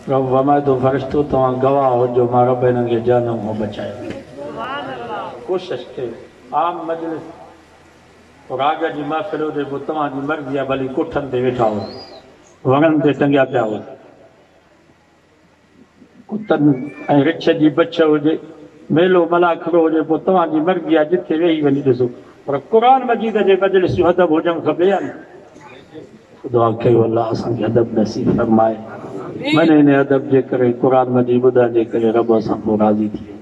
रब वमा तो फरिश्तो तव्हां गवाह हो जो मां रब हिननि खे जहन्नम खां बचाए। कोशिश कयो आम मजलिस राग जी महफ़िल हुजे पोइ तव्हांजी मर्ज़ी आहे, भली कोठनि ते वेठा हो, वणनि ते टंगिया पिया हो, कुतनि ऐं रिछ जी बछ हुजे, मेलो मलाखड़ो हुजे, पोइ तव्हांजी मर्ज़ी आहे जिथे वेही वञी ॾिसो, पर क़ुरान मजीद जे मजलिस जो अदब हुजणु खपे या न। दुआ कयो अल्लाह असांखे अदब नसीब फरमाए, मने इन अदब जे करे क़ुरान मजीद ॿुधण जे करे रब असां पोइ राज़ी थिए।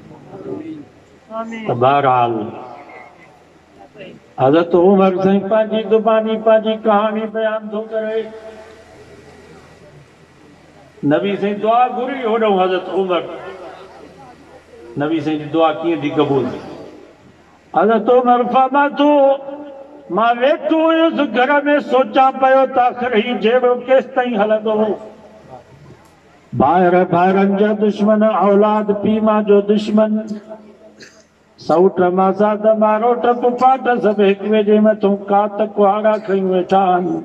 त बहरहाल हज़रत उमर साईं पंहिंजी ज़ुबानी पंहिंजी कहानी बयान थो करे। नबी साईं दुआ घुरी होॾो हज़रत उमर, नबी साईं जी दुआ कीअं थी क़बूल थी। हज़रत उमर फरमा थो मां वेठो हुयुसि घर में सोचां पियो त आख़िर ही जहिड़ो केसि ताईं हलंदो। ॿाहिरि ॿाहिरनि जा दुश्मन, औलाद पीउ मां जो दुश्मन, सौट मासाद मारोट पुफाट सभु हिक ॿिए जे मथां कात कुहाड़ा खई वेठा आहिनि।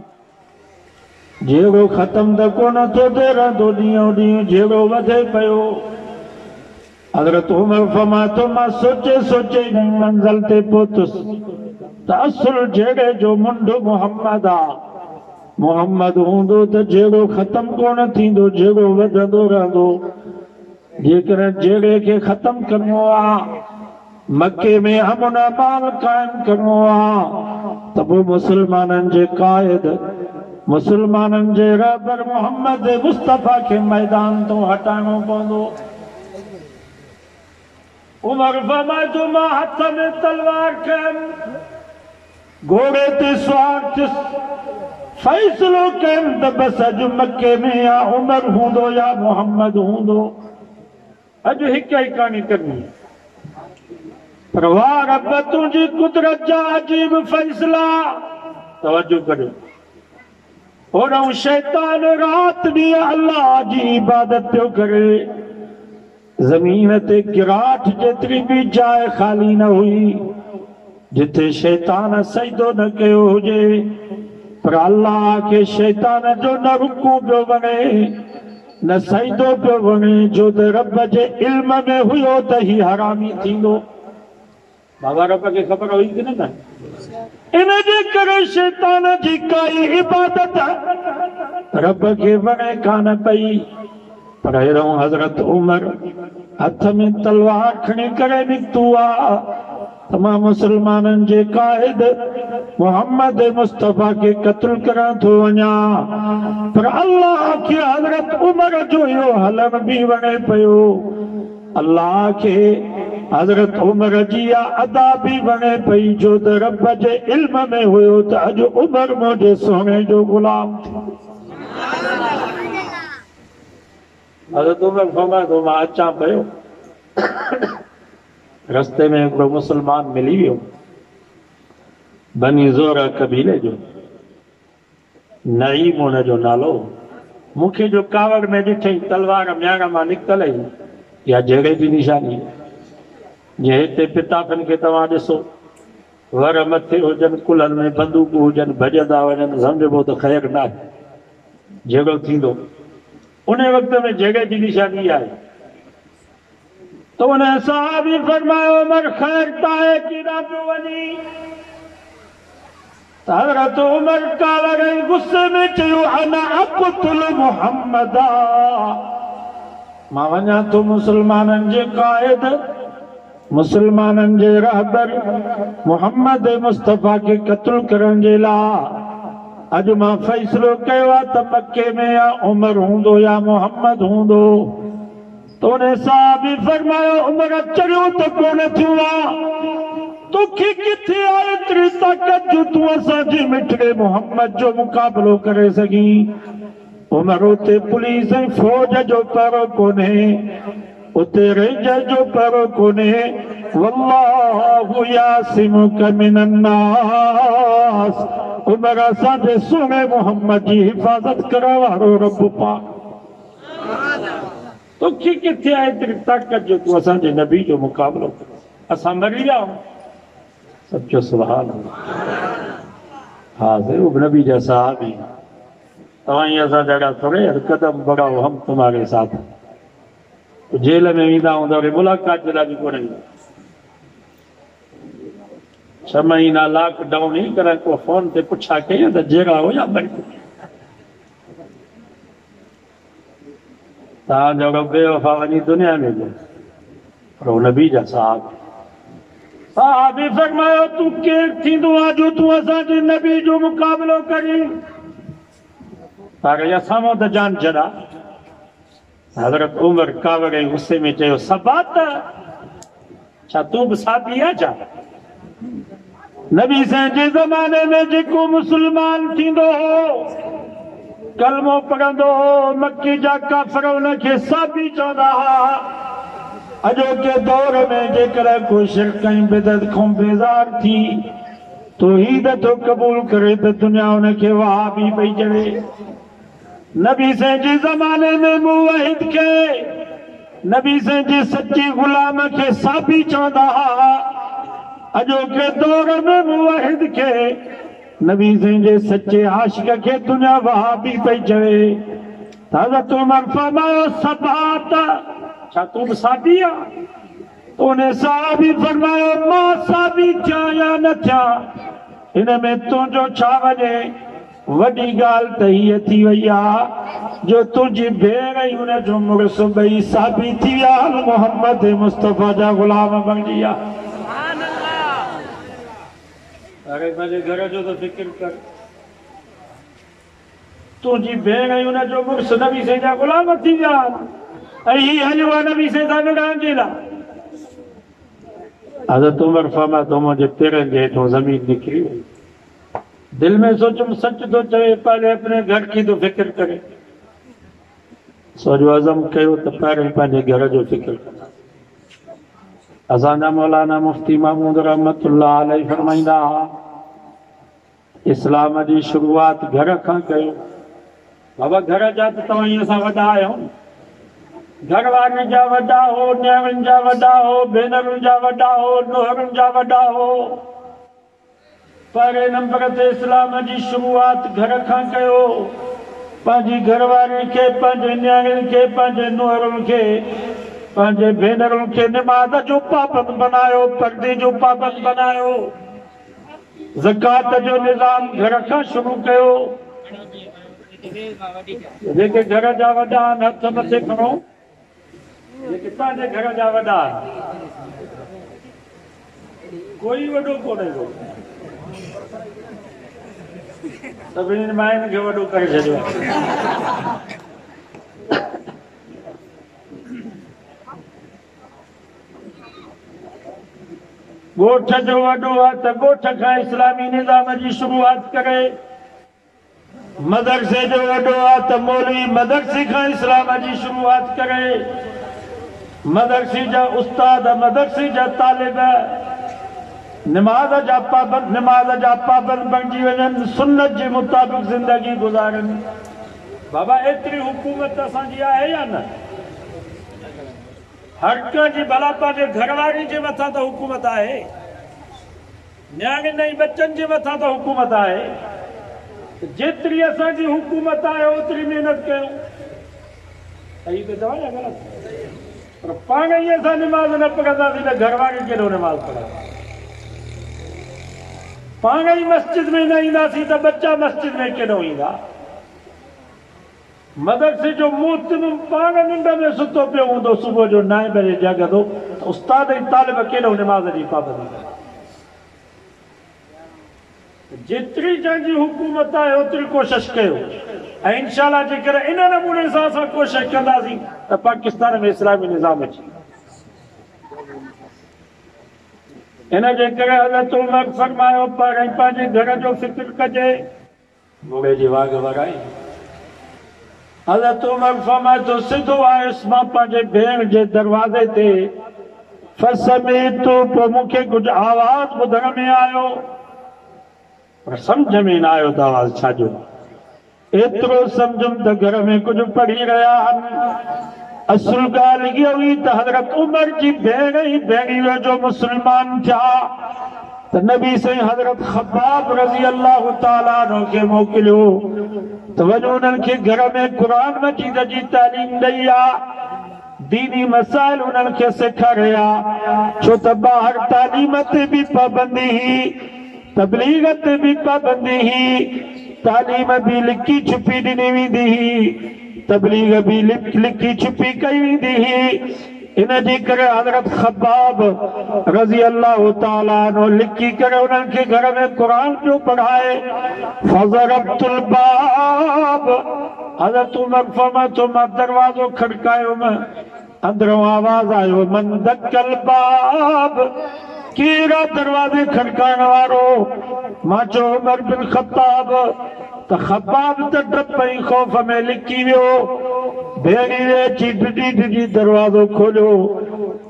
जहिड़ो ख़तम त कोन थो थिए, रहंदो ॾींहों ॾींहुं जहिड़ो वधे पियो। हज़रत उमर फरमाए थो मां सोचे सोचे हिन मंज़िल ते पहुतुसि त असुल जहिड़े जो मुंडु मोहम्मद आ। मोहम्मद हूंदो त जहिड़ो ख़तम कोन थींदो, जहिड़ो वधंदो रहंदो। जेकॾहिं जहिड़े खे ख़तम करिणो आहे, मके में अमन अमान क़ाइम करिणो आहे, त पोइ मुस्लमाननि जे क़ाइद, मुस्लमाननि जे रहबर मोहम्मद मुस्तफ़ा खे मैदान तो हटाइणो पवंदो। उमर फरमाए थो मां हथ में तलवार कयमि, घोड़े ते सुवार थियुसि, फ़ैसिलो कयमि त बसि अॼु मके में या उमर हूंदो या मोहम्मद हूंदो। अॼु हिकु ई कहाणी करणी, पर वाह रब तुंहिंजी कुदरत जा अजीब फ़ैसिला। तवजो करियो, होॾो शैतान रात ॾींहुं अल्लाह जी इबादत पियो करे, ज़मीन ते गिराठ जेतिरी बि जाइ ख़ाली न हुई जिथे शैतान सजदो न कयो हुजे। पर अल्लाह खे शैतान जो न रुकू पियो वणे, न सजदो पियो वणे, जो त रब जे इल्म में हुयो त ही हरामी थींदो। बाबा रब खे ख़बर हुई कि न? इन जे करे शैतान जी काई इबादत रब खे वणे कान पई। पर हेॾो हज़रत उमर हथ में तलवार खणी करे निकितो आहे त मां मुस्लमाननि जे क़ाइद मोहम्मद मुस्तफ़ा खे क़त्ल करण थो वञा। पर अल्लाह खे हज़रत उमर जो इहो हलण बि वणे पियो, अल्लाह खे हज़रत उमर जी इहा अदा बि वणे पई, जो त रब जे इल्म में हुयो त अॼु उमर मुंहिंजे सोने जो गुलाम थियो। हज़रत उमर फरमाए थो मां अचां पियो, रस्ते में हिकिड़ो मुस्लमान मिली वियो, बनी ज़ोरा कबीले जो, नईम हुन जो नालो। मूंखे जो कावड़ में ॾिठई तलवार म्याण मां निकितल ई, या जहिड़े जी निशानी। जे हिते पिताफनि खे तव्हां ॾिसो, वर मथे हुजनि, कुलनि में बंदूकूं हुजनि, भॼंदा वञनि, सम्झिबो त ख़ैर न आहे, जहिड़ो थींदो। उन वक़्त में जॻह जी निशानी आहे। तो उन सहाबी फरमायो उमर ख़ैर त आहे केॾां पियो वञी? त हज़रत उमर कावड़ ऐं गुस्से में चयो अना अक़्तुल मुहम्मदा, मां वञा थो मुस्लमाननि जे क़ाइद, मुस्लमाननि जे रहबर मोहम्मद मुस्तफ़ा खे क़त्ल करण जे लाइ। अॼु मां फ़ैसिलो कयो आहे त मके में या उमर हूंदो या मोहम्मद हूंदो। तो उन सहाबी फरमायो उमर चरियो त कोन थियो आहे, तोखे किथे आहे एतिरी ताक़त जो तूं असांजे मिठड़े मोहम्मद जो मुक़ाबिलो करे सघीं? उमर उते पुलिस ऐं फ़ौज जो पहिरो कोन्हे, उते रेंजर जो पहिरो कोन्हे। वल्लाहु यासिमुका मिनन्नास, उमर असांजे सुहिणे मोहम्मद जी हिफ़ाज़त करण वारो रब पाक। तोखे किथे आहे एतिरी ताक़त जो तूं असांजे नबी जो मुक़ाबिलो कर? असां मरी विया आहियूं। सचो सुभान अल्लाह। हा ज़रूर नबी जा सहाबी तव्हां असां जगह थोड़े कदम बढ़ाओ हम तुम्हारे साथ। तो जेल में वेंदा हूंदा मुलाक़ात जे लाइ बि कोन ईंदा। 6 महीना लॉकडाउन ही करा को फोन ते पुछा कई त जहिड़ा हो या भई तव्हां जहिड़ो बेवफ़ा वञी दुनिया में बि पर हुन नबी जा साहब फरमायो तूं केरु थींदो आहे जो तूं असांजे नबी जो मुक़ाबिलो करी। पर असां मां त जान छॾा। हज़रत उमर कावड़े गुस्से में चयो सबात छा तूं बि साथी आहे छा? नबी साईं जे ज़माने में जेको मुस्लमान थींदो हो कलमो पढ़ंदो हो मक्के जा काफ़िर उनखे साबी चवंदा हुआ। अॼोके दौर में जेकर कोई शिरक ऐं बिदअत खां बेज़ार थी तौहीद थो क़बूल करे त दुनिया उनखे वहाबी पई चवे। नबी साईं जे ज़माने में मुवहिद खे नबी साईं जे सच्चे ग़ुलाम खे साबी चवंदा हुआ। अॼोके दौर में मुवहिद खे नबी साईं जे सच्चे आशिक खे दुनिया वहाबी पई चवे। हज़रत उमर फरमायो सबात छा तूं बि साबी आहे? तो उन सहाबी फरमायो मां साबी थिया या न थिया हिन में तुंहिंजो छा वञे। वॾी ॻाल्हि त हीअ थी वई आहे जो तुंहिंजी भेण ऐं हुनजो मुड़ुसु ॿई साबी थी विया मोहम्मद मुस्तफ़ा जा ग़ुलाम बणिजी विया। अरे पंहिंजे घर जो त फिक्र कर। तुंहिंजी भेण ऐं हुनजो मुड़ुसु नबी साईं जा ग़ुलाम थी विया ऐं हीअ हलियो आहे नबी साईं सां विढ़ाइण जे लाइ। हज़रत उमर फरमाया तो मुंहिंजे पेरनि जे हेठों ज़मीन निकिरी वई। दिल में सोचुम सच तो चवे पहले अपने घर की तो फिक्र करे। सोचो अज़म कयो त पहिरियों पंहिंजे घर जो फिक्र कंदा। असांजा मौलाना मुफ्ती महमूद रहमतुल्लाह अलैहि फरमाईंदा हुआ इस्लाम जी शुरूआत घर खां कयो। बाबा घर जा त तव्हां ईअं असां वॾा आहियो। घर वारनि जा वॾा हो न्याणियुनि जा वॾा हो भेनरुनि जा वॾा हो नूहरुनि जा वॾा हो। पहिरें नंबर ते इस्लाम जी शुरूआत घर खां कयो। पंहिंजी घरवारियुनि खे पंहिंजे न्याणियुनि खे पंहिंजे नूहरुनि खे पंहिंजे भेनरुनि खे निमाज़ जो पाबंद बनायो पर्दे जो पाबंद बनायो। ज़कात जो निज़ाम घर खां शुरू कयो। जेके घर जा वॾा आहिनि हथ मथे खणो। जेके तव्हांजे घर जा वॾा आहिनि कोई वॾो कोन्हे को सभिनी माइनि खे वॾो करे छॾियो। ॻोठ जो वॾो आहे त ॻोठ खां इस्लामी निज़ाम जी शुरूआत करे। मदरसे जो वॾो आहे त मौलवी मदरसे खां इस्लाम जी शुरूआत करे। मदरसे जा उस्ताद मदरसे जा तालिब नमाज जा पाबंद बणिजी वञनि सुन्नत जे मुताबिक़ ज़िंदगी गुज़ारनि। बाबा एतिरी हुकूमत असांजी आहे या न? हर कंहिंजी भला पंहिंजे घरवारी जे मथां त हुकूमत आहे न्याणियुनि ऐं बच्चनि जे मथां त हुकूमत आहे। जेतिरी असांजी हुकूमत आहे ओतिरी महिनत कयूं। सही त चवां या ग़लति? पर पाण ई असां निमाज़ न पढ़ंदासीं त घरवारी केॾो निमाज़ पढ़ंदा। पाण ई मस्जिद में न ईंदासीं त बच्चा मस्जिद में केॾो ईंदा। मदरसे जो मोहतमिम पाण निंड में सुतो पियो हूंदो सुबुह जो 9 बजे जाॻंदो त उस्ताद ऐं तालिब केॾो निमाज़ जी पाबंदी कंदा। जेतिरी जंहिंजी हुकूमत आहे ओतिरी कोशिशि कयो ऐं इंशाअल्लाह जेकर इन नमूने सां असां कोशिशि कंदासीं त पाकिस्तान में इस्लामी निज़ाम अची। इन जे करे हज़रत उमर फरमायो पर पंहिंजे घर जो फिक्र कजे। घोड़े जी वाघ वराई। हज़रत उमर फरमाए तो सिधो आयुसि मां पंहिंजे भेण जे दरवाज़े ते फसमीतु पोइ मूंखे कुझु आवाज़ ॿुधण में आयो पर सम्झ में न आयो त आवाज़ छाजो। एतिरो सम्झुमि त घर में कुझु पढ़ी रहिया आहिनि। असुल ॻाल्हि इहा हुई त हज़रत उमर जी भेण ई भेणीअ जो मुस्लमान थिया त नबी साईं हज़रत ख़ब्बाब रज़ी अल्लाह ताला अन्हु खे मोकिलियो त वञो उन्हनि खे घर में क़ुरान मजीद जी तालीम ॾई आहे, दीनी मसाइल उन्हनि खे सेखारिया। छो त ॿाहिरि तालीम ते बि पाबंदी हुई, तबलीग ते बि पाबंदी हुई, तालीम भी लिखी छुपी ॾिनी वेंदी हुई, तबलीग भी लिखी छुपी कई वेंदी हुई। इन जे करे हज़रत ख़ब्बाब रज़ी अल्लाह ताला अन्हु लिखी करे उन्हनि खे घर में क़ुरान पियो पढ़ाए। फज़रब्तुल बाब, हज़रत उमर फरमाए तो मां दरवाज़ो खड़कायो, मां अंदरों आवाज़ आयो, मन दक्कल बाब, केरा दरवाज़े खड़काइण वारो? मां चयो उमर बिन ख़त्ताब। त ख़ब्बाब त डपई ख़ौफ़ में लिकी वियो, भेड़ी अची डिॼी दरवाज़ो खोलियो।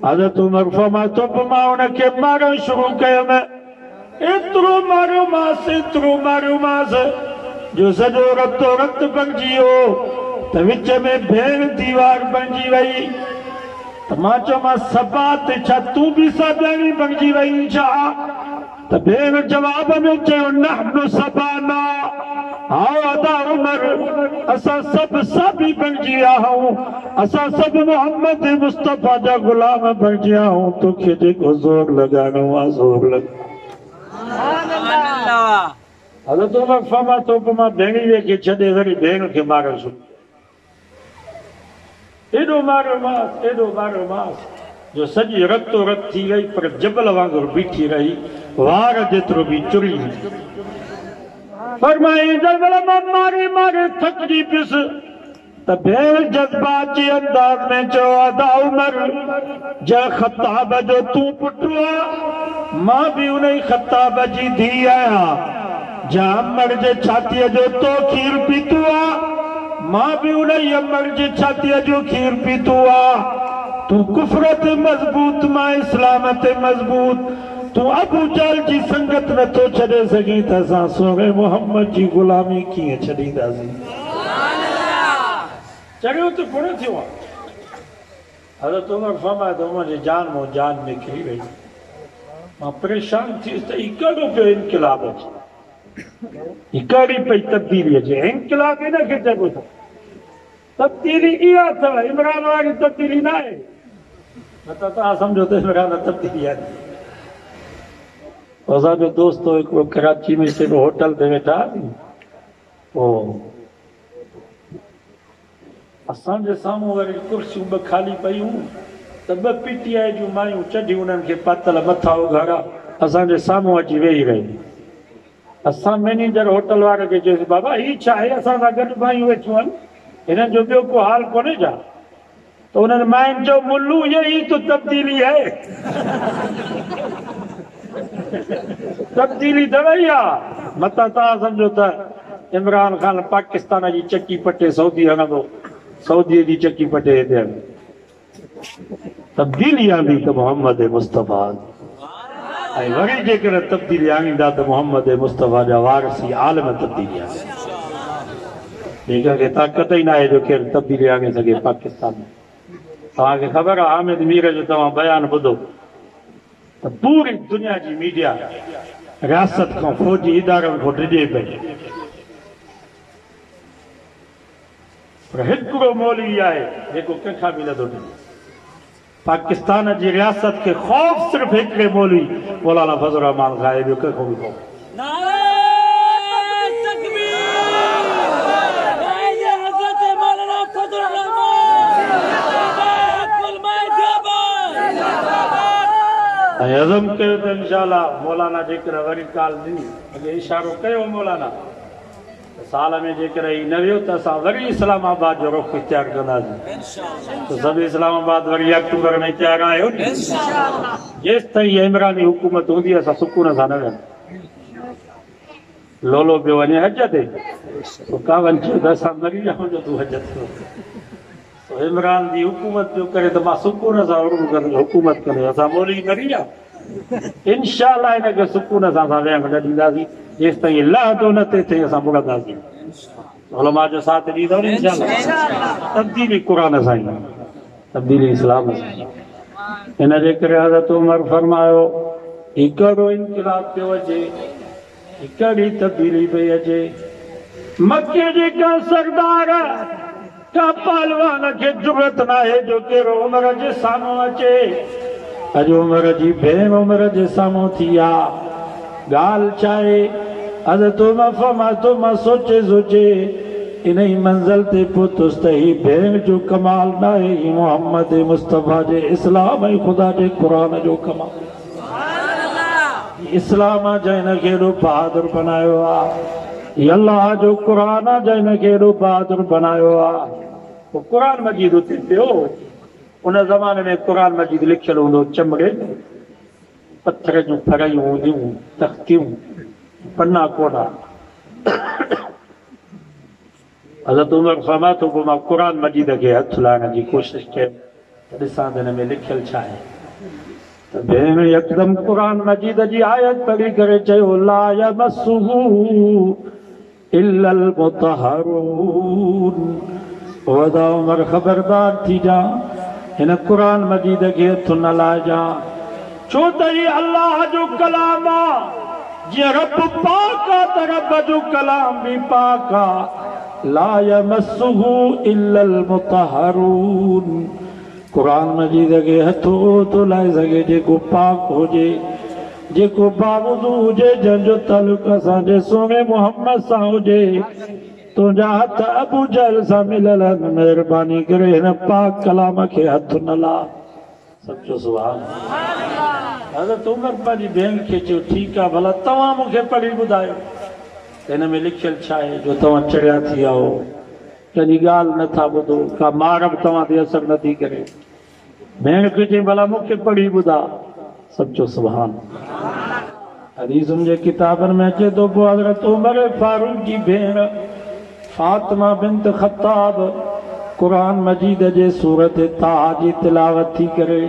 हज़रत उमर फरमाए तो बि मां उनखे मारण शुरू कयुमि, एतिरो मारियोमांसि जो सॼो रतो रत बणिजी वियो, त विच में भेण दीवार बणिजी वई। त मां चयोमांसि सबा ते छा तूं बि साबियाणी बणिजी वई छा? त भेण जवाब में चयो नहनु सबाना, आओ अदा उमर, असां सभु साबी बणिजी विया आहियूं, असां सभु मोहम्मद मुस्तफ़ा जा ग़ुलाम बणिजी विया आहियूं। तोखे जेको ज़ोर लॻाइणो आहे ज़ोर लॻ। हज़रत उमर फरमाए तो पोइ मां भेणीअ खे छॾे वरी भेण खे मारण शुरू, एॾो मारियोमांसि जो सॼी रतो रत थी वई, पर जबल वांगुरु बीठी रही, वार जेतिरो बि चुरी। फरमाई जबल मां मारे थकिजी पियुसि। त भेण जज़्बाती अंदाज़ में चयो अदा उमर, जंहिं ख़त्ताब जो तूं पुटु आहे, मां बि उन ई ख़त्ताब जी धीउ आहियां। जंहिं अमर जे छातीअ जो तो खीर पीतो आहे, मां बि उन ई अमर जे छातीअ जो खीर पीतो आहे। तूं कुफ्र ते मज़बूत, मां इस्लाम ते मज़बूत। तूं अबू जहल जी संगत नथो छॾे सघीं, त असां सोरे मोहम्मद जी ग़ुलामी कीअं छॾींदासीं? चढ़ियो त पूरो थियो आहे। हज़रत उमर फरमाए त मुंहिंजी जान मां जान निकिरी वई। मां परेशान थियुसि त ही कहिड़ो पियो इनक़िलाब अचे, ही कहिड़ी पई तब्दीली अचे? इनक़िलाब हिनखे चइबो अथव, तब्दीली इहा अथव, इमरान वारी तब्दीली न आहे। न त तव्हां सम्झो त इमरान तब्दीली आहे। असांजो दोस्त हिकिड़ो कराची में हिकिड़ो होटल ते वेठा, पोइ असांजे साम्हूं वरी कुर्सियूं ॿ ख़ाली पयूं, त ॿ PTI जूं मायूं चढ़ियूं, उन्हनि खे पातल मथा उघाड़ा, असांजे साम्हूं अची वेही रही। असां मैनेजर होटल वारे खे चयोसीं बाबा हीअ छा आहे, असां सां गॾु मायूं वेठियूं आहिनि, हिननि जो ॿियो को हाल कोन्हे छा? त उन्हनि मायुनि चयो मुल्लू ये ही तो तब्दीली है। तब्दीली दवाई आहे। मतां तव्हां सम्झो त इमरान ख़ान पाकिस्तान जी चकी पटे सऊदी हणंदो, सऊदीअ जी चकी पटे हिते तब्दीली आंदी त मोहम्मद मुस्तफ़ा, ऐं वरी जेकर तब्दीली आणींदा त मोहम्मद मुस्तफ़ा जा वारसी आलम तब्दीली आहे। ॿिए कंहिंखे ताक़त ई न आहे जो केरु तब्दीली आणे सघे पाकिस्तान में। तव्हांखे ख़बर आहे हामिद मीर जो तव्हां बयान ॿुधो त पूरी दुनिया जी मीडिया रियासत खां फ़ौजी इदारनि खां डिॼे पई, पर हिकिड़ो मौलवी आहे जेको कंहिंखां बि नथो डिॼे। पाकिस्तान जी रियासत खे ख़ौफ़ सिर्फ़ु हिकिड़े मौलवी मौलाना फज़लुर रहमान खां आहे, ॿियो कंहिंखां बि ख़ौफ़। ऐं अज़म कयो त इंशाअल्लाह मौलाना जेकर वरी काल ॾिनी, अॻे इशारो कयो मौलाना साल में जेकर ही न वियो त असां वरी इस्लामाबाद जो रुख़ इख्तियार कंदासीं। त सभु इस्लामाबाद वरी अक्टूबर में तयारु आहियो। जेसि ताईं इमरानी हुकूमत हूंदी असां सुकून सां न वेंदा। लोलो पियो वञे हज ते, कावन चयो त असां मरी जाऊं जो तूं हज ते। इमरान जी हुकूमत पियो करे त मां सुकून सां हुकूमत कंदो, असां मौलवी मरी जा। इंशाअल्लाह हिनखे सुकून सां असां वेहण न ॾींदासीं, जेसि ताईं लहंदो न थिए ताईं असां मुड़ंदासीं। उलमा जो साथ ॾींदो न इंशाअल्लाह। तब्दीली क़ुरान सां ई, तब्दीली इस्लाम सां। हिन जे करे हज़रत उमर फरमायो हिकिड़ो इनक़िलाब पियो अचे, हिकिड़ी तब्दीली पई अचे। मक्के जे का सरदार का पहलवान के जरूरत ना है जो के उमर जे साम्हूं अचे। अॼु उमर जी भेण उमर जे साम्हूं थी आ ॻाल्हि चाहे अॼु तो मां सोचे इन ही मंज़िल ते पहुतुसि त ही भेण जो कमाल न आहे, ही मोहम्मद मुस्तफ़ा जे इस्लाम ऐं ख़ुदा जे क़ुरान जो कमाल। इस्लाम आहे जंहिं हिनखे एॾो बहादुर बनायो आहे, अल्लाह जो क़ुरान आहे जंहिं हिनखे एॾो बहादुर बनायो आहे। क़ुरान मजीद उते पियो, उन ज़माने में क़ुरान मजीद लिखियल हूंदो चमड़े पत्थर जूं फरायूं हूंदियूं, तख़्तियूं, पन्ना कोड़ा। हज़रत उमर फरमाए थो पोइ मां क़ुरान मजीद खे हथ लाइण जी कोशिशि कई त ॾिसां त हिन में लिखियल छा आहे। त भेण यकदम क़ुरान मजीद जी आयत पढ़ी करे चयो ला यमस्सुहु इल्लल मुतहरून। वदा उमर ख़बरदार थी जा, हिन क़ुरान मजीद खे हथ न लाइजा, छो त ही अल्लाह जो कलाम आहे। जीअं रब पाक आहे त रब जो कलाम भी पाक आहे। ला यमस्सुहु इल्लल मुतहरून। क़ुरान मजीद खे हथ तो लाए सघे जेको पाक हुजे, जेको बावुज़ू हुजे, जंहिंजो तालुक असांजे सोने मोहम्मद सां हुजे। तुंहिंजा हथ अबू जहल सां मिलियल आहिनि, महिरबानी करे हिन पाक कलाम खे हथ न ला। सचो सुभान अल्लाह। हज़रत उमर पंहिंजी भेण खे चयो ठीकु आहे, भला तव्हां मूंखे पढ़ी ॿुधायो हिन में लिखियल छा आहे जो तव्हां चढ़िया थी आयो, कंहिंजी ॻाल्हि नथा ॿुधो, का मार बि तव्हां ते असर नथी करे। भेण खे चई भला मूंखे पढ़ी ॿुधा। सचो सुभान। हदीसुनि जे किताबनि में अचे थो पोइ हज़रत उमर फारूक जी भेण फातिमा बिन्त ख़त्ताब क़ुरान मजीद जे सूरत ताहा जी तिलावत थी करे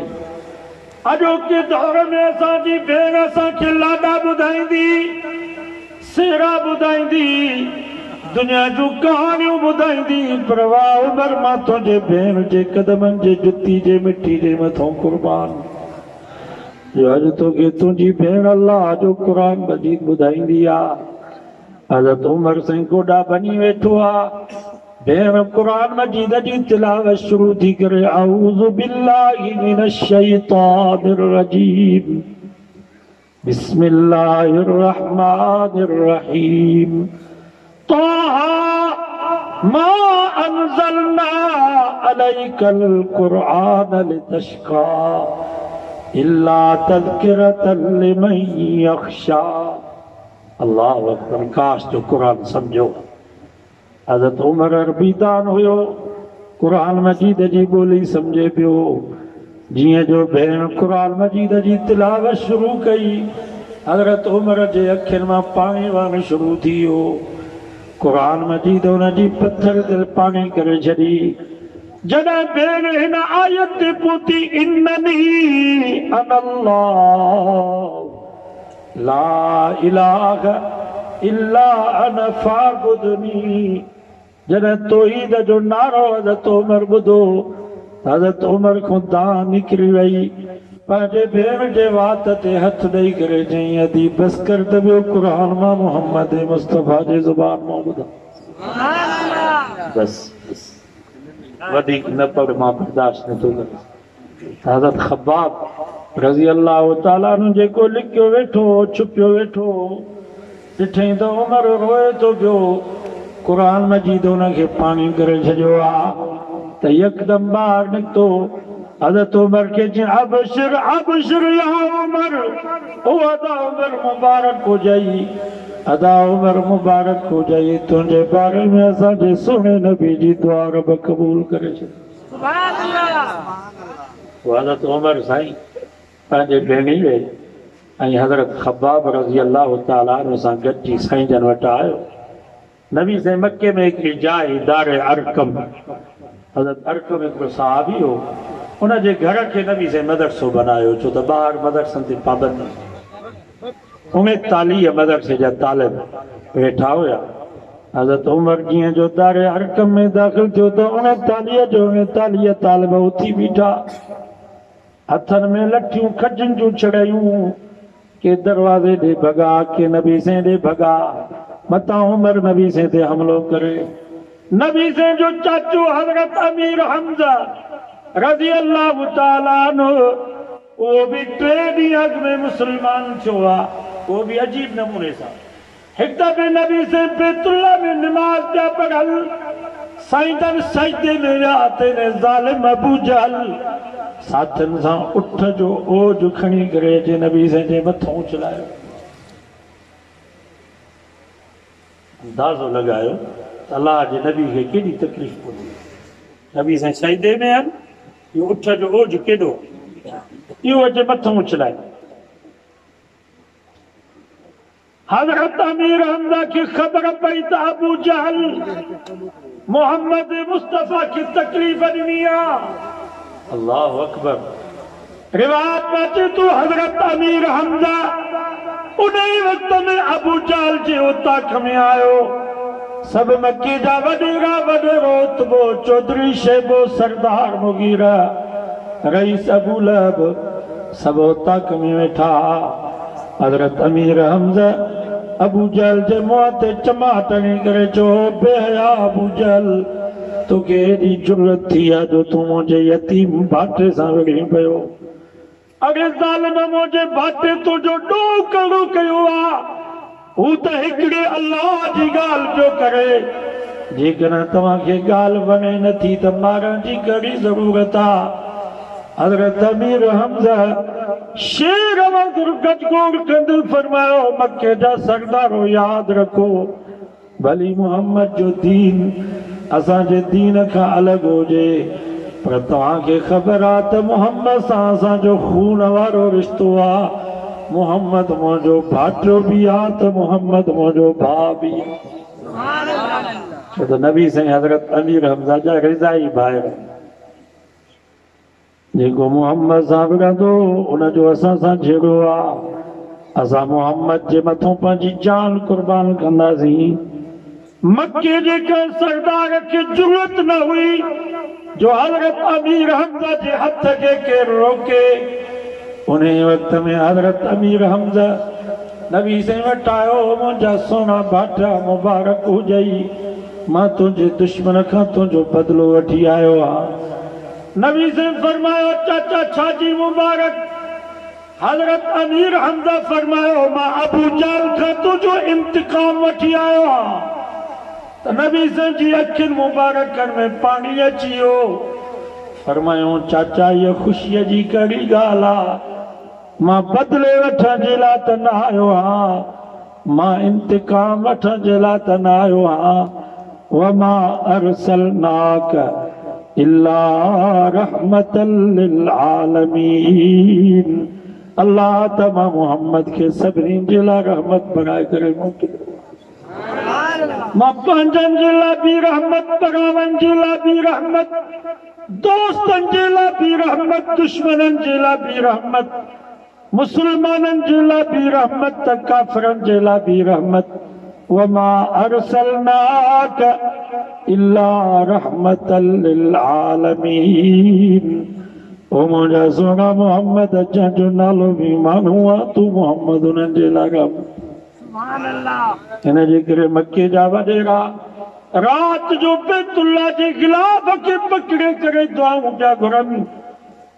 अॼोके दौर में असांजी भेण असांखे लाॾा ॿुधाईंदी, सेरा ॿुधाईंदी, दुनिया जूं कहाणियूं ॿुधाईंदी। पर वाह उमर मां तुंहिंजे भेण जे कदमनि जे जुती जे मिट्टी जे मथां कुर्बान जो अॼु तोखे तुंहिंजी भेण अल्लाह जो क़ुरान मजीद ॿुधाईंदी आहे। हज़रत उमर साईं गोॾा बनी वेठो आहे, भेण क़ुरान मजीद जी तिलावत शुरू थी करे अऊज़ु बिल्लाहि मिनश शैतानिर रजीम बिस्मिल्लाहिर रहमानिर रहीम ताहा मा अंज़लना अलैकल क़ुरआन लितश्क़ा इल्ला तज़किरतन लिमन यख़शा। अल्लाहु अकबर। काश जो क़ुरान समझो। हज़रत उमर अरबीदान हुयो, क़ुरान मजीद जी ॿोली समझे पियो। जीअं जो भेण क़ुरान मजीद जी तिलावत शुरू कई, हज़रत उमर जे अखियुनि मां पाणी वहणु शुरू थी वियो। क़ुरान मजीद उन जी पत्थर दिलि पाणी करे छॾी। जॾहिं भेण हिन आयत ते पहुती इन्ननी अनल्लाह ला इलाहा इल्ला अना फाअबुदनी, जॾहिं तौहीद जो नारो हज़रत उमर ॿुधो, हज़रत उमर खां दां निकिरी वई, पंहिंजे भेण जे वात ते हथ ॾेई करे चई अदी बस कर त ॿियो क़ुरान मां मोहम्मद मुस्तफ़ा जे ज़ुबान मां ॿुधा। बस वधीक न पढ़, मां बर्दाश्त नथो करे। हज़रत ख़ब्बाब रज़ी अल्लाह ताला अन्हु जेको लिखियो वेठो छुपियो वेठो, ॾिठई त उमर रोए थो पियो, क़ुरान मजीद उनखे पाणी करे छॾियो आहे त यकदम ॿाहिरि निकितो। हज़रत उमर खे चई अबशिर अबशिर या उमर, ओ अदा उमर मुबारक हो जाई, अदा उमर मुबारक हो जाई, तुंहिंजे बारे में असांजे सुहिणे नबी जी दुआ रब क़बूल करे छॾी। सुभान अल्लाह। हज़रत उमर साईं पंहिंजे भेणीअ ऐं हज़रत ख़ब्बाब रज़ी अल्लाह ताला अन्हु सां गॾिजी साईं जन वटि आयो। नबी साईं मके में हिकिड़ी जाइ दारे अरकम, हज़रत अरकम हिकिड़ो सहाबी हो, उनजे घर खे नबी साईं मदरसो बनायो, छो त ॿाहिरि मदरसनि ते पाबंदी। उमेद तालीह मदरसे जा तालिब वेठा हुया। हज़रत उमर जीअं जो दारे अरकम में दाख़िल थियो त 39 तालिब उथी बीठा, हथनि में लठियूं खजनि जूं छड़ायूं, के दरवाज़े ॾे भॻा, के नबी साईं ॾे भॻा। मता उमर नबी से ते हमलो करे। नबी से जो चाचू हजरत अमीर हमजा रजी अल्लाह ताला अन्हु वो भी 3 ॾींहं अॻु में मुसलमान थियो आहे। वो भी अजीब नमूने सां हिकु दफ़े नबी से बैतुल्ला में नमाज पिया पढ़ल, साईं जन सजदे में विया ते ज़ालिम अबू जहल साथियुनि सां उठ जो ओज खणी करे जे नबी से जे मथां उछलायो। अंदाज़ो लगायो त अल्लाह जे नबी खे केॾी तकलीफ़ पहुती। नबी साईं सजदे में आहिनि, इहो उठ जो ओज केॾो, इहो अचे मथां उछलाए। हज़रत अमीर हमज़ा की ख़बर पई त अबू जहल मोहम्मद मुस्तफ़ा की तकलीफ़ ॾिनी आहे। अल्लाहु अकबर। रिवायत में अचे तो हज़रत अमीर हमज़ा उन वक़्त में अबू जहल जे उताक में आयो। सब मक्के जा वडेरा वडेरो रुतबो चौधरी शेबो सरदार मुगीरा रईस अबू लहब सब उताक में वेठा। हज़रत अमीर हमज़ा अबू जहल जे मुंहं ते चमाट हणी करे चयो, बेहया अबू जहल तोखे एॾी जुरत थी आहे जो तूं मुंहिंजे यतीम भाटे सां विढ़ी पियो। अॻे ज़ालिम मुंहिंजे भाटे तुंहिंजो ॾोह कहिड़ो कयो आहे, हू त हिकिड़े अल्लाह जी ॻाल्हि पियो करे। जेकॾहिं तव्हांखे ॻाल्हि वणे नथी त मारण जी कहिड़ी ज़रूरत आहे। हज़रत अमीर हमज़ा शेर वांगुरु गजगोड़ कंदे फरमायो, मक्के जा सरदारो यादि रखो, भली मोहम्मद जो दीन असांजे दीन खां अलॻि हुजे, पर तव्हांखे ख़बर आहे त मोहम्मद सां असांजो खून वारो रिश्तो आहे। मोहम्मद मुंहिंजो भाटियो बि आहे त मोहम्मद मुंहिंजो भाउ बि आहे। छो त नबी साईं हज़रत अमीर हमज़ा जा रिज़ाई भाउ जेको मोहम्मद सां विढ़ंदो उनजो असां सां जहिड़ो आहे। असां मोहम्मद जे मथां पंहिंजी जान कुर्बान कंदासीं। मक्के जे कंहिं सरदार खे ज़रूरत न हुई जो हज़रत अमीर हमज़ा जे हथ खे केरु रोके। उन वक़्त में हज़रत अमीर हमज़ा नबी से वटि आयो, मुंहिंजा सोना भाटा मुबारक हुजई, मां तुंहिंजे दुश्मन खां तुंहिंजो बदिलो वठी आयो आहियां। नबी से फरमायो, चाचा छाजी मुबारक? हज़रत अमीर हमज़ा फरमायो, मां अबू जहल खां तुंहिंजो इंतकाम वठी आयो आहियां। त नबी से जी अखियुनि मुबारकनि में पाणी अची वियो। फरमायो, चाचा ये ख़ुशीअ जी कहिड़ी ॻाल्हि आहे? मां बदिले वठण जे लाइ त न आयो आहियां, मां इंतकाम वठण जे लाइ त न आयो आहियां। वमा अरसलनाक इल्ला रहमतल लिल आलमीन। अल्लाह त मां मोहम्मद के सभिनी जे लाइ रहमत बणाए करे मोकिलियो। मां पंहिंजनि जे लाइ बि रहमत, परावनि जे लाइ बि रहमत, दोस्तनि जे लाइ बि रहमत, दुश्मननि जे लाइ बि रहमत, मुसलमाननि जे लाइ बि रहमत, त काफ़िरनि जे लाइ बि रहमत। वमा अरसलनाक इल्ला रहमतल लिल आलमीन। ओ मुंहिंजा सोना मोहम्मद, जंहिंजो नालो बि माण्हू आहे, तूं मोहम्मद उन्हनि जे लाइ रहमत। हिन जे करे मक्के जा वडेरा रात जो बैतुल्ला जे गिलाफ के पकड़े करे दुआऊं पिया घुरनि।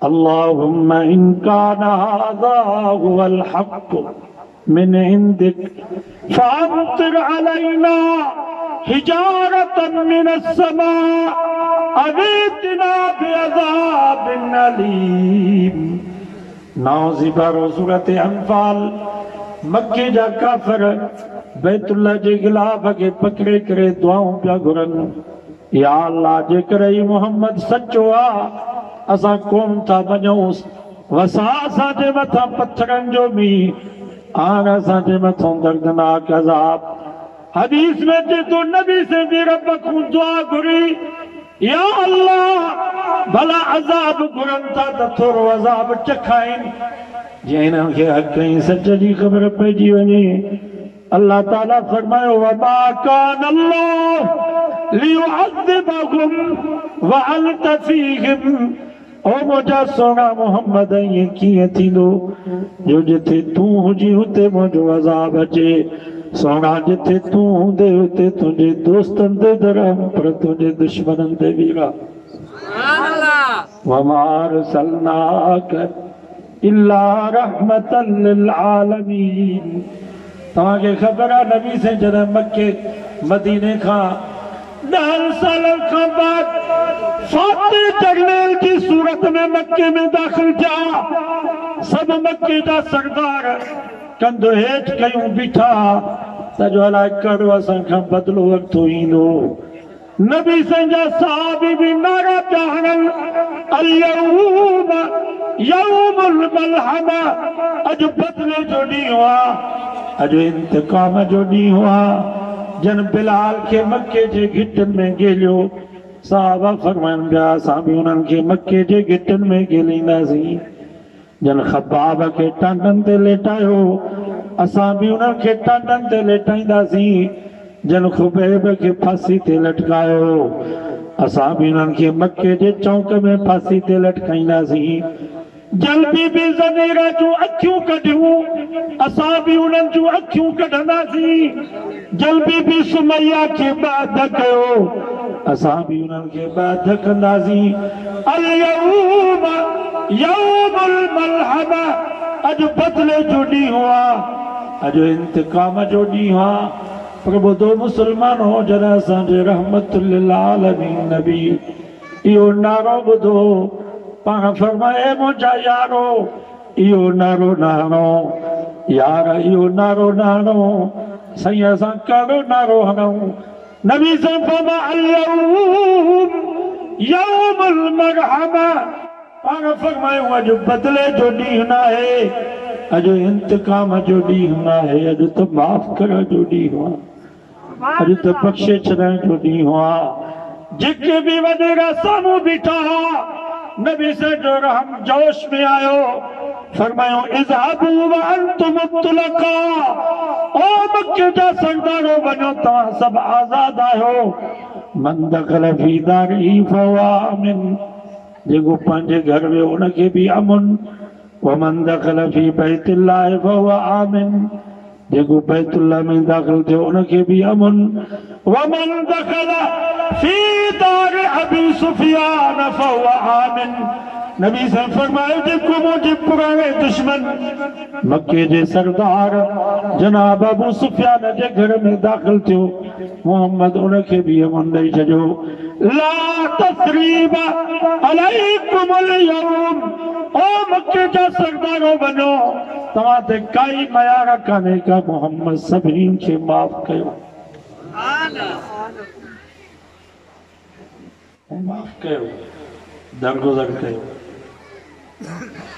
अल्लाहुम्मा इन काना हाज़ा हुवल हक़ मिन इंदिक फअम्तिर अलैना हिजारतन मिनस समा अवीतना बिअज़ाबिन अलीम। नाज़िबारो सूरत अनफाल। मक्के जा काफ़िर बैतुल्ला जे गिलाफ के पकड़े करे दुआऊं पिया घुरनि। या अल्लाह, जेकर ही मोहम्मद सचो आहे, असां कोन था वञूं, वसा असांजे मथां पत्थरनि जो मींहुं, हाण असांजे मथां दर्दनाक अज़ाब। हदीस में अचे तो नबी से भी रब खां दुआ घुरी, या अल्लाह भला अज़ाब घुरनि था त थोरो अज़ाब चखाइनि, जीअं हिननि खे हक़ ऐं सच जी ख़बर पइजी वञे। अल्लाह ताला फरमायो, वमा कान अल्लाह लियुअज़्ज़िबहुम व अंत फीहिम। ओ मुंहिंजा सोना मोहम्मद, ईअं कीअं थींदो जो जिथे तूं हुजी हुते मुंहिंजो अज़ाब अचे। सोना जिथे तू हूंदे उते तुझे दोस्तन दे दरम पर तुझे दुश्मनन दे वीरा वमा अरसलनाक इल्ला रहमतल लिल आलमीन। तव्हांखे ख़बर आहे नबी से जॾहिं मके मदीने खां 10 सालनि खां बाद फातिह जरनैल जी सूरत में मके में दाख़िल थिया। सब मके जा सरदार कंधो हेठि कयूं बीठा त जो अलाए कहिड़ो असां खां बदिलो वरितो ईंदो। नबी संजा सहाबी भी नारा पिया हणनि अल-यौम यौमुल मलहमा, अॼु बदिले जो ॾींहुं आहे, अॼु इंतकाम जो ॾींहुं आहे। जन बिलाल के मके जे घिटनि में गेलियो। साहबा फरमाइनि पिया असां बि उन्हनि खे मके जे घिटनि में गेलींदासीं। जन खब्बाब खे टांडनि ते लेटायो असां बि उन्हनि खे टांडनि ते लेटाईंदासीं। जन खुबैब के फांसी ते लटकायो असां बि उन्हनि खे मके जे चौक में फांसी ते लटकाईंदासीं। जल बीबी ज़नीरा जूं अखियूं कढियूं असां बि उन्हनि जूं अखियूं कढंदासीं। जल बीबी सुमैया खे बाध कयो असां बि उन्हनि खे बाध कंदासीं। अल-यौम यौमुल मलहमा, अॼु बदिले जो ॾींहुं आहे, अॼु इंतकाम जो ॾींहुं आहे। पर ॿुधो मुस्लमानो जॾहिं असांजे रहमतुल लिल आलमीन नबी इहो नारो ॿुधो पाण फरमाए मुंहिंजा यारो इहो नारो न हणो यार, इहो नारो न हणो साईं, असां कहिड़ो नारो हणूं। नबी से फरमाया अल-यौम यौमुल मरहमा, पाण फरमायूं अॼु बदिले जो ॾींहुं न आहे, अॼु इंतकाम जो ॾींहुं न आहे, अॼु त माफ़ करण जो ॾींहुं आहे, अॼु त बख़्शे छॾण जो ॾींहुं आहे। जेके बि वॾेरा साम्हूं बीठा हुआ नबी से जो रहम जोश में आयो फरमायो इज़हाबू व अंतुम तुलका, ओ मक्के जा सरदारो वञो तव्हां सभु आज़ाद आहियो। मन दख़ल फी दारिही फहुव आमिन, जेको पंहिंजे घर वियो उनखे बि अमुन। व मन दख़ल फी बैतिल्लाह फहुव आमिन, जेको बैतुल्लाह में दाख़िल थियो उनखे बि अमुन। व मन दख़ल फी दार अबी सुफियान फहुव आमिन। नबी से फरमायो जेको मुंहिंजे पुराणे दुश्मन मक्के जे सरदार जनाब अबू सुफियान जे घर में दाख़िल थियो मोहम्मद उनखे बि अमन ॾेई छॾियो। ला तस्रीब अलैकुमुल यौम, ओ मक्के जा सरदारो वञो तव्हां ते काई मयार कान्हे का, मोहम्मद सभिनी खे माफ़ कयो, माफ़ कयो, दरगुज़र कयो,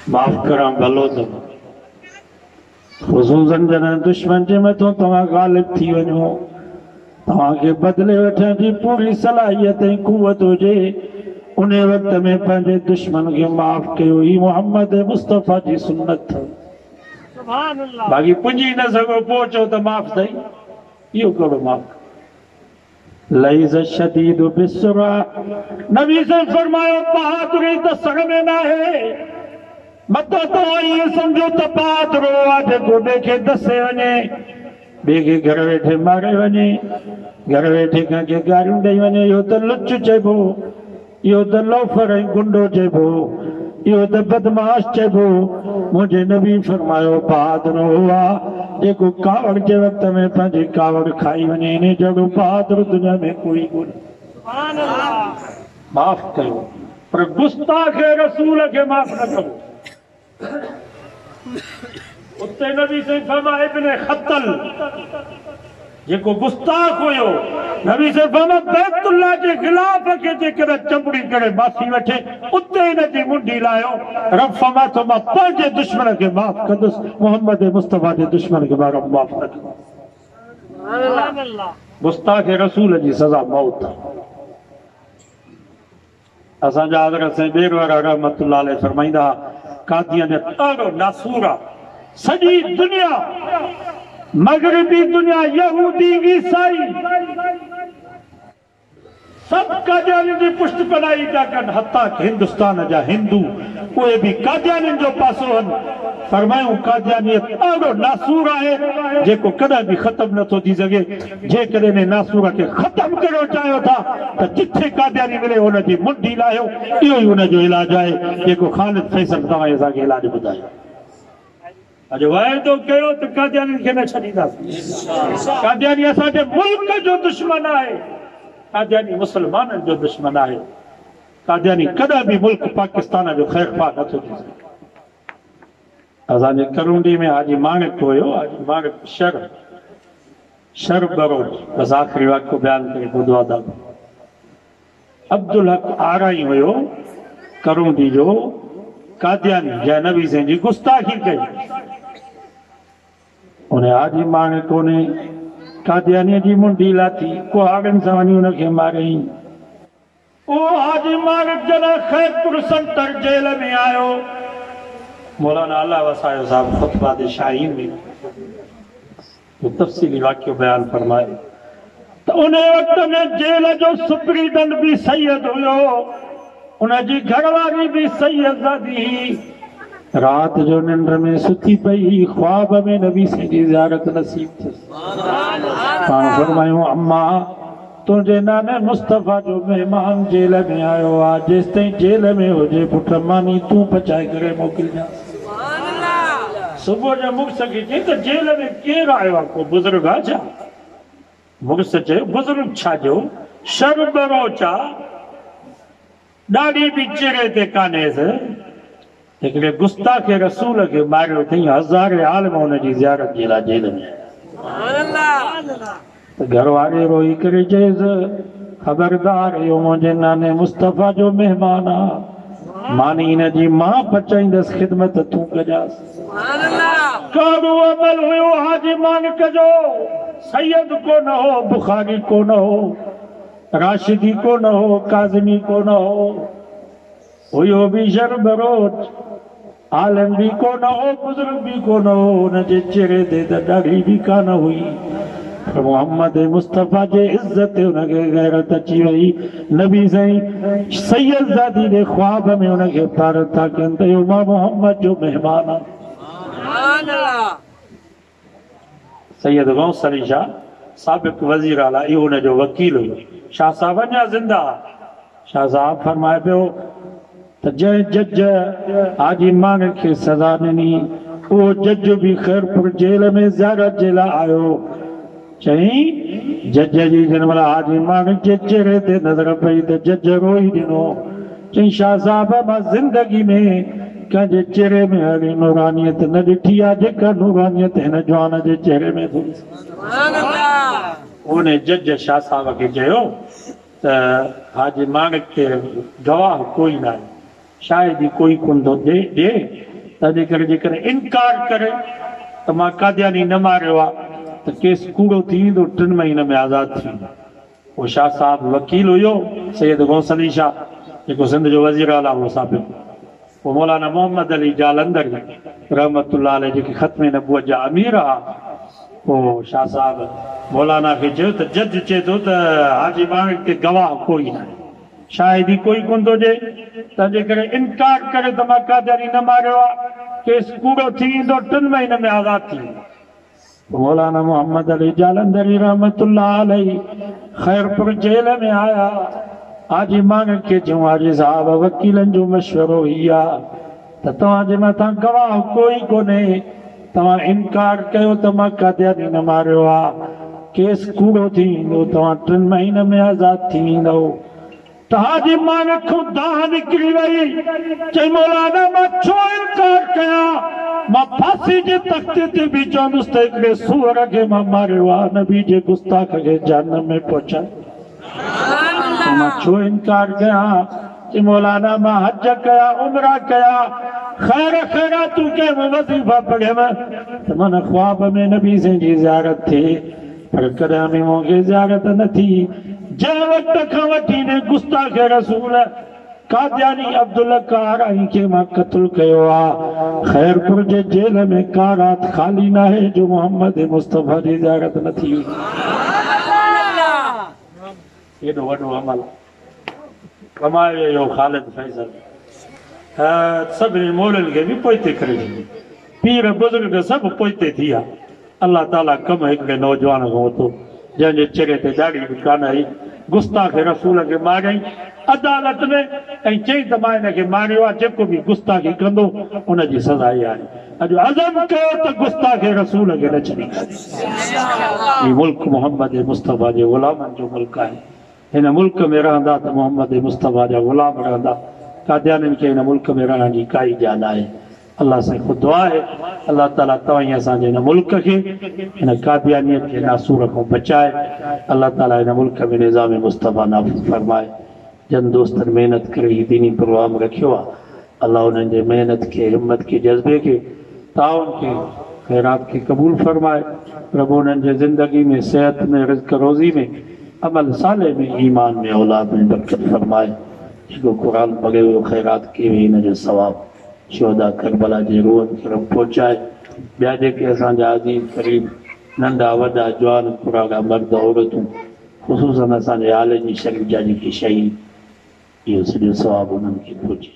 माफ़ करण भलो अथव। ख़ुसूसन जॾहिं दुश्मन जे मथां तव्हां ग़ालिब थी वञो, तव्हांखे बदिले वठण जी पूरी सलाहियत ऐं कुवत हुजे, उन वक़्त में पंहिंजे दुश्मन खे माफ़ कयो। ही मोहम्मद मुस्तफ़ा जी सुन्नत अथव। बाक़ी पुंजी न सघो पोइ चओ त माफ़ अथई, इहो कहिड़ो माफ़। लैज़ शदीद बिस्सुरा, नबी से फरमायो बहादुरी त सर में न आहे, मत तव्हां ईअं सम्झो त बहादुरो आहे जेको ॿिए खे दसे वञे, ॿिए खे घर वेठे मारे वञे, घर वेठे कंहिंखे गारियूं ॾेई वञे, इहो त लुच चइबो, इहो त लोफर ऐं गुंडो चइबो, इहो त बदमाश चइबो। मुंहिंजे नबी फरमायो बहादुरो आहे जेको कावड़ जे वक़्त में पंहिंजी कावड़ खाई वञे, इन जहिड़ो बहादुर दुनिया में कोई कोन्हे। माफ़ कयो, पर गुस्ताख रसूल खे माफ़ न कयो। उते नबी से फरमाया इब्न खत्तल जेको गुस्ताख हुयो, नबी से फरमाया बैतुल्लाह जे ख़िलाफ़ खे जेकर चंबड़ी करे माफ़ी वठे उते इन जी मुंडी लायो। रब फरमाए थो मां पंहिंजे दुश्मन खे माफ़ कंदुसि, मोहम्मद मुस्तफ़ा जे दुश्मन खे मां माफ़ न कंदुसि। गुस्ताख रसूल जी सज़ा मौत। असांजा हज़रत साईं बेरवारा रहमतुल्लाह अलैह फरमाईंदा कादियानियत ॾाढो नासूर आहे। सॼी दुनिया मगरिबी दुनिया यहूदी ईसाई सब कादियानी जी पुष्टपनाई था कनि, हता हिंदुस्तान जा हिंदू उहे बि कादियानी जो पासो आहिनि। फरमायूं कादियानियत ॾाढो नासूर आहे जेको कॾहिं बि ख़त्म नथो थी सघे। जेकॾहिं ने नासूर खे ख़त्म करणो चाहियो था त जिथे कादियानी मिले हुनजी मुंडी लाहियो। इहो ई हुनजो इलाजु आहे जेको ख़ालिद फैसल तव्हां असांखे इलाजु ॿुधायो। अॼु वाइदो कयो त कादियानी खे न छॾींदासीं। कादियानी असांजे मुल्क जो दुश्मन आहे। कादियानी मुसलमाननि जो दुश्मन आहे। कादियानी कॾहिं बि मुल्क पाकिस्तान जो ख़ैर ख़्वाह नथो थी सघे। असांजे करूंडी में हाजी माणिक हुयो। हाजी माणिक शर बरोज बस आख़िरी वाक़ियो बयान करे ॿुधो आहे। अब्दुल हक आराई हुयो करूंडी जो कादियानी जंहिं नबी साईं जी गुस्ताखी कई। उन हाजी माणिक उन कादियानीअ जी मुंडी लाथी कुहाड़नि सां वञी हुनखे मारियईं। उहो हाजी माणिक जॾहिं खैरपुर सेंटर जेल में आयो मौलाना अल्लाह वसायो साहब खुतबा दे शाहीन में तो तफ़सीली वाक़ियो बयान फरमाए तो उन वक्त में जेल जो सुप्रीडेंट भी सैयद हुयो। उनजी घरवारी भी सैयदजादी। रात जो निंड में सुती पई ख्वाब में नबी से जी ज़ियारत नसीब थी। पाण फरमायूं अम्मा तुझे नाने मुस्तफ़ा जो मेहमान जेल में आयो आ। जेस ताईं जेल में हुजे पुट मानी तू पचाए करे मोकिलजा। सुबह जो मुख सके चई तो जेल में केर आयो आ? को बुजुर्ग आ छा? मुख चे बुजुर्ग छा जो शर बरोचा ॾाढी बि चिरे ते कान्हेस। हिकिड़े गुस्ताखे रसूल खे मारियो अथई। हज़ारे आलम हुनजी ज़ियारत जे लाइ जेल में। घर वारे रोई करे चयसि ख़बरदार इहो मुंहिंजे नाने मुस्तफ़ा जो मेहमान आ। मानी हिन जी मां पचाईंदसि ख़िदमत तूं कजांसि। कहिड़ो अमल हुयो हाजी माणिक जो। सैयद को न हो, बुखारी को न हो, राशिदी को न हो, काज़मी को न हो, हुयो भी शर बरोच। आलम भी को न हो, बुजुर्ग भी को न हो। हुनजे चेहरे ते त ॾाढी भी कान हुई। मोहम्मद मुस्तफ़ा जे इज्जत उनखे गैरत अची वई। नबी साईं सैयदजादी जे ख्वाब में उनखे तारत था कनि त इहो मां मोहम्मद जो मेहमान आहियां। सैयद गौस अली शाह साबिक़ वज़ीर आला इहो हुनजो वकील हुयो। शाह साहब अञा ज़िंदा। शाह साहब फरमाए पियो त जंहिं जज हाजी माणिक खे सज़ा ॾिनी उहो जज बि खैरपुर जेल में ज़ियारत जे लाइ आयो। चई जज जी जंहिं हाजी माणिक जे चेहरे ते नज़र पई त जज रोई ॾिनो। चई शाह साहब मां ज़िंदगी में कंहिंजे चेहरे में अहिड़ी नूरानियत न ॾिठी आहे जेका नूरानियत हिन जवान जे चेहरे में थी। उन जज शाह साहब खे चयो त हाजी माणिक खे गवाह कोई न आहे। शायदि ई कोई कोन थो ॾिए। तंहिंजे करे जेकॾहिं इनकार करे त मां कादियानी न मारियो आहे त केस कूड़ो थी वेंदो। 3 महीने में आज़ादु थी वेंदो। उहो शाह साहब वकील हुयो सैयद गौस अली शाह जेको सिंध जो वज़ीर आला हुओ साबिक़। वो मौलाना मोहम्मद अली जालंधर रहमतुल्लाह अलैह जेके ख़त्म नबूवत जा अमीर हुआ। वो शाह साहब मौलाना खे चयो त जज चए थो त हाजी माणिक के गवाह कोई न आहे। शायदि ई कोई कोन थो ॾिए। तंहिंजे करे इनकार करे त मां कादियानी न मारियो आहे। केस कूड़ो थी वेंदो। 3 महीने में आज़ादु थी वेंदो। मौलाना मोहम्मद अली जालंधरी रहमतुल्लाह अलैह खैरपुर जेल में आया। हाजी माणिक के चयूं हाजी साहब वकीलनि जो मशवरो ही आहे त तव्हांजे मथां गवाह कोई कोन्हे। तव्हां इनकार कयो त मां कादियानी न मारियो आहे। केस कूड़ो थी वेंदो। तव्हां 3 महीने में आज़ादु थी वेंदव। त हाजी माणिक खां दाह निकिरी वई। चई मौलाना मां छो इनकार कयां? मां फांसी जे तख़्ते ते बि चवंदुसि त हिकिड़े सूअर खे मां मारियो आहे। नबी जे गुस्ताख खे जहन्नम में पहुचाए। मां छो इनकार कयां? चई मौलाना मां हज कया, उमरा कया, खैर खैरातूं कयमि, वज़ीफ़ा पढ़ियमि त मन ख्वाब में नबी साईं जी ज़ियारत थिए। पर कॾहिं बि मूंखे ज़ियारत न थी। जंहिं वक़्त खां वठी ने गुस्ताख रसूल कादियानी अब्दुल कारी के मां क़त्ल कयो आहे। खैरपुर जे जेल में का रात खाली न आहे जो मोहम्मद मुस्तफ़ा जी ज़ियारत न थी। एॾो वॾो अमल कमायो ख़ालिद फैसल। सभिनी मोलनि खे बि पोइ ते करे ॾिनो। पीर बुजुर्ग सब पोइते थी विया। अल्लाह ताला कम हिकिड़े नौजवान खां वरितो जंहिंजे चेहरे ते दाढ़ी बि कान आई, गुस्ताख रसूल खे मारियईं अदालत में ऐं चई त मां हिन खे मारियो आहे, जेको बि गुस्ताखी कंदो उनजी सज़ा इहा आहे। अॼु अज़म कयो त गुस्ताखे रसूल खे न छॾींदासीं। ही मुल्क मोहम्मद मुस्तफ़ा जे ग़ुलामनि जो मुल्क आहे। हिन मुल्क में रहंदा त मोहम्मद मुस्तफ़ा जा ग़ुलाम रहंदा। कादियानियुनि खे हिन मुल्क में रहण जी काई जान आहे। अल्लाह सां ख़ुदि दुआ आहे, अल्लाह ताला तव्हां असांजे हिन मुल्क खे हिन कादियानियत जे नासूर खां बचाए। अल्लाह ताला हिन मुल्क में निज़ाम मुस्तफ़ा नाफ़िज़ फरमाए। जन दोस्तनि महिनत करे ही दीनी प्रोग्राम रखियो आहे, अल्लाह उन्हनि जे महिनत खे, हिम्मत खे, जज़्बे खे, ताउन खे, ख़ैरात खे क़बूल फरमाए। प्रभु उन्हनि जे ज़िंदगी में, सेहत में, रिज़्क़ रोज़ी में, अमल साले में, ईमान में, औलाद में बरकत फरमाए। जेको क़ुरान पढ़े हुयो, ख़ैरात कई हुई, हिन जो सवाब शोदा करबला जे रूहनि खे रब पहुचाए। ॿिया जेके असांजा अज़ीज़ क़रीब नंढा वॾा जवान पुराणा मर्द औरतूं, ख़ुशूसन असांजे हाल जी शरीफ़ जा जेके शहीद, इहो सॼो सवाबु उन्हनि खे पहुचे।